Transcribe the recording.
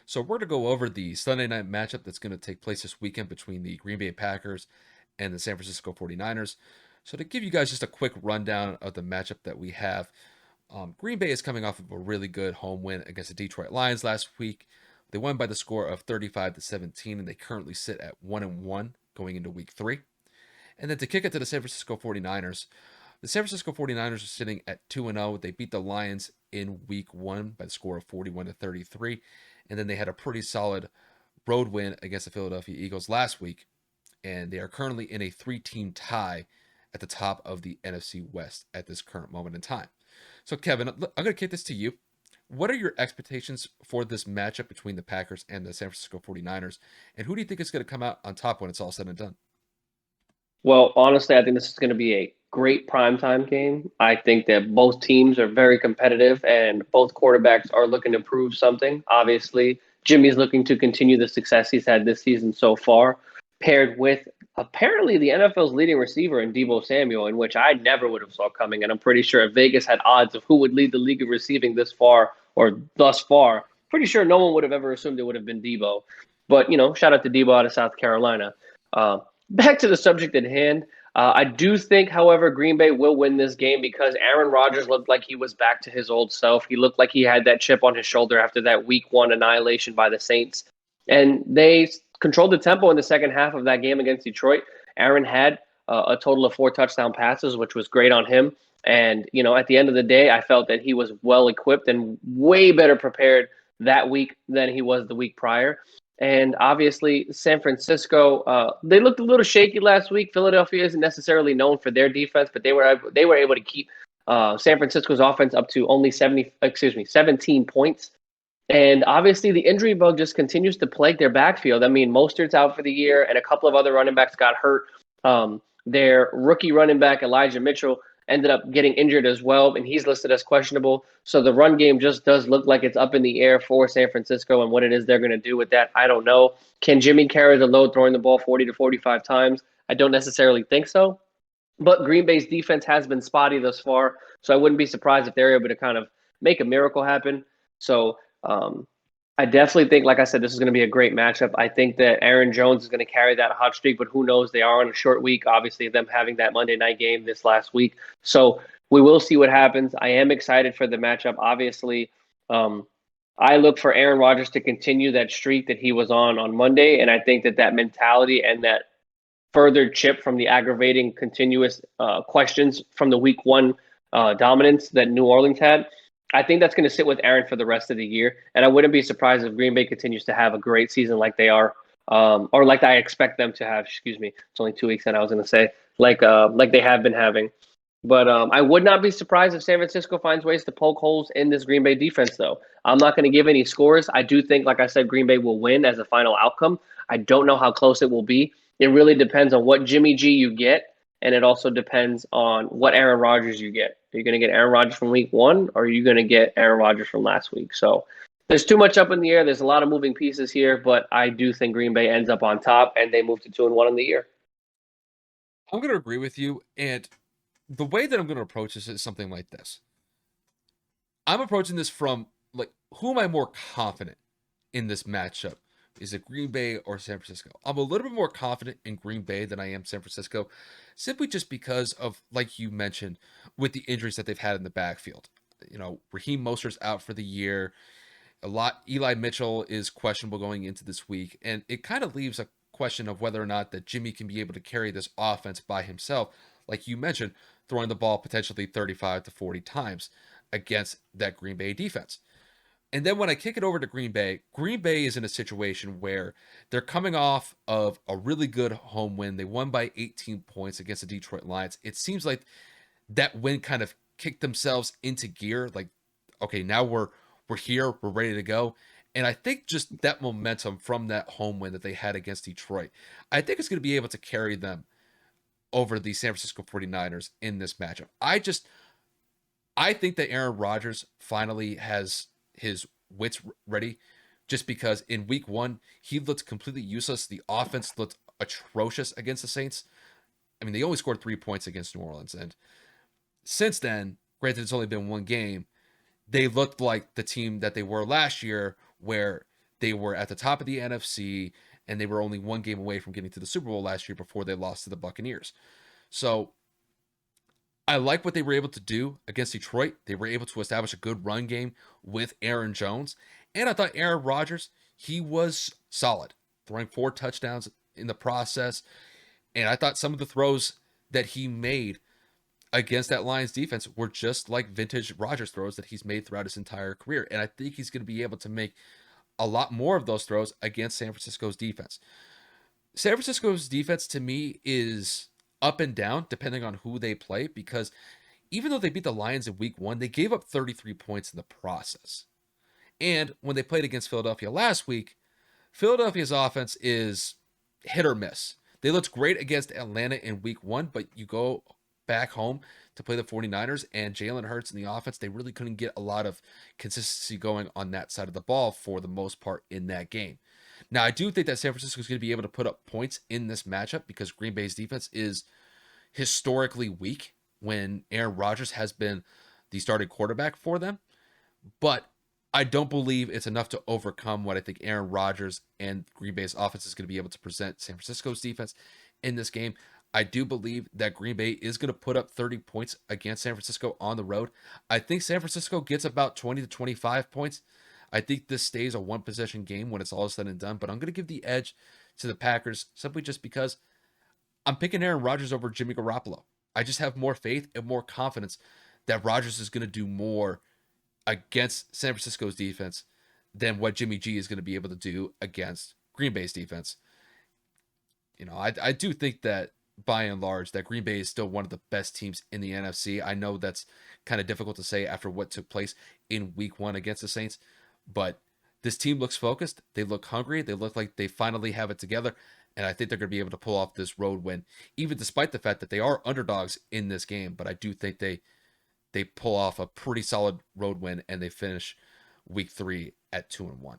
So we're going to go over the Sunday night matchup that's going to take place this weekend between the Green Bay Packers and the San Francisco 49ers. So to give you guys just a quick rundown of the matchup that we have, Green Bay is coming off of a really good home win against the Detroit Lions last week. They won by the score of 35-17, and they currently sit at 1-1 going into week 3. And then to kick it to the San Francisco 49ers, the San Francisco 49ers are sitting at 2-0. They beat the Lions in week 1 by the score of 41-33, and then they had a pretty solid road win against the Philadelphia Eagles last week, and they are currently in a 3-team tie at the top of the NFC West at this current moment in time. So Kevin, I'm going to kick this to you. What are your expectations for this matchup between the Packers and the San Francisco 49ers, and who do you think is going to come out on top when it's all said and done? Well, honestly, I think this is going to be a great primetime game. I think that both teams are very competitive and both quarterbacks are looking to prove something. Obviously, Jimmy's looking to continue the success he's had this season so far, paired with apparently the NFL's leading receiver in Deebo Samuel, in which I never would have saw coming. And I'm pretty sure if Vegas had odds of who would lead the league in receiving this far or thus far, pretty sure no one would have ever assumed it would have been Deebo. But, shout out to Deebo out of South Carolina. Back to the subject at hand. I do think, however, Green Bay will win this game because Aaron Rodgers looked like he was back to his old self. He looked like he had that chip on his shoulder after that week 1 annihilation by the Saints. And they controlled the tempo in the second half of that game against Detroit. Aaron had a total of 4 touchdown passes, which was great on him. And, at the end of the day, I felt that he was well equipped and way better prepared that week than he was the week prior. And obviously, San Francisco, they looked a little shaky last week. Philadelphia isn't necessarily known for their defense, but they were able to keep San Francisco's offense up to only 17 points. And obviously, the injury bug just continues to plague their backfield. I mean, Mostert's out for the year, and a couple of other running backs got hurt. Their rookie running back, Elijah Mitchell, ended up getting injured as well, and he's listed as questionable. So the run game just does look like it's up in the air for San Francisco, and what it is they're going to do with that, I don't know. Can Jimmy carry the load throwing the ball 40 to 45 times? I don't necessarily think so. But Green Bay's defense has been spotty thus far, so I wouldn't be surprised if they're able to kind of make a miracle happen. So I definitely think, like I said, this is going to be a great matchup. I think that Aaron Jones is going to carry that hot streak, but who knows? They are on a short week, obviously, them having that Monday night game this last week. So we will see what happens. I am excited for the matchup. Obviously, I look for Aaron Rodgers to continue that streak that he was on Monday, and I think that mentality and that further chip from the aggravating continuous questions from the week 1 dominance that New Orleans had, I think that's going to sit with Aaron for the rest of the year, and I wouldn't be surprised if Green Bay continues to have a great season like they are, or like I expect them to have. Excuse me, it's only 2 weeks, and I was going to say like they have been having. But I would not be surprised if San Francisco finds ways to poke holes in this Green Bay defense, though. I'm not going to give any scores. I do think, like I said, Green Bay will win as a final outcome. I don't know how close it will be. It really depends on what Jimmy G you get, and it also depends on what Aaron Rodgers you get. Are you going to get Aaron Rodgers from week 1, or are you going to get Aaron Rodgers from last week? So there's too much up in the air. There's a lot of moving pieces here, but I do think Green Bay ends up on top, and they move to 2-1 in the year. I'm going to agree with you, and the way that I'm going to approach this is something like this. I'm approaching this from like, who am I more confident in this matchup? Is it Green Bay or San Francisco? I'm a little bit more confident in Green Bay than I am San Francisco, simply just because of, like you mentioned, with the injuries that they've had in the backfield. Raheem Mostert's out for the year. Eli Mitchell is questionable going into this week, and it kind of leaves a question of whether or not that Jimmy can be able to carry this offense by himself, like you mentioned, throwing the ball potentially 35 to 40 times against that Green Bay defense. And then when I kick it over to Green Bay is in a situation where they're coming off of a really good home win. They won by 18 points against the Detroit Lions. It seems like that win kind of kicked themselves into gear. Like, okay, now we're here, we're ready to go. And I think just that momentum from that home win that they had against Detroit, I think it's going to be able to carry them over the San Francisco 49ers in this matchup. I think that Aaron Rodgers finally has his wits ready, just because in week 1 he looked completely useless. The offense looked atrocious against the Saints. I mean, they only scored 3 points against New Orleans, and since then, granted it's only been one game, they looked like the team that they were last year, where They were at the top of the NFC, and they were only one game away from getting to the Super Bowl last year before they lost to the Buccaneers. So I like what they were able to do against Detroit. They were able to establish a good run game with Aaron Jones. And I thought Aaron Rodgers, he was solid, throwing 4 touchdowns in the process. And I thought some of the throws that he made against that Lions defense were just like vintage Rodgers throws that he's made throughout his entire career. And I think he's going to be able to make a lot more of those throws against San Francisco's defense. San Francisco's defense to me is up and down depending on who they play, because even though they beat the Lions in week 1, they gave up 33 points in the process. And when they played against Philadelphia last week, Philadelphia's offense is hit or miss. They looked great against Atlanta in week 1, but you go back home to play the 49ers and Jalen Hurts in the offense, they really couldn't get a lot of consistency going on that side of the ball for the most part in that game. Now, I do think that San Francisco is going to be able to put up points in this matchup because Green Bay's defense is historically weak when Aaron Rodgers has been the starting quarterback for them. But I don't believe it's enough to overcome what I think Aaron Rodgers and Green Bay's offense is going to be able to present San Francisco's defense in this game. I do believe that Green Bay is going to put up 30 points against San Francisco on the road. I think San Francisco gets about 20 to 25 points. I think this stays a one-possession game when it's all said and done, but I'm going to give the edge to the Packers simply just because I'm picking Aaron Rodgers over Jimmy Garoppolo. I just have more faith and more confidence that Rodgers is going to do more against San Francisco's defense than what Jimmy G is going to be able to do against Green Bay's defense. You know, I do think that by and large that Green Bay is still one of the best teams in the NFC. I know that's kind of difficult to say after what took place in week 1 against the Saints, but this team looks focused. They look hungry. They look like they finally have it together. And I think they're going to be able to pull off this road win, even despite the fact that they are underdogs in this game. But I do think they pull off a pretty solid road win and they finish week 3 at 2-1.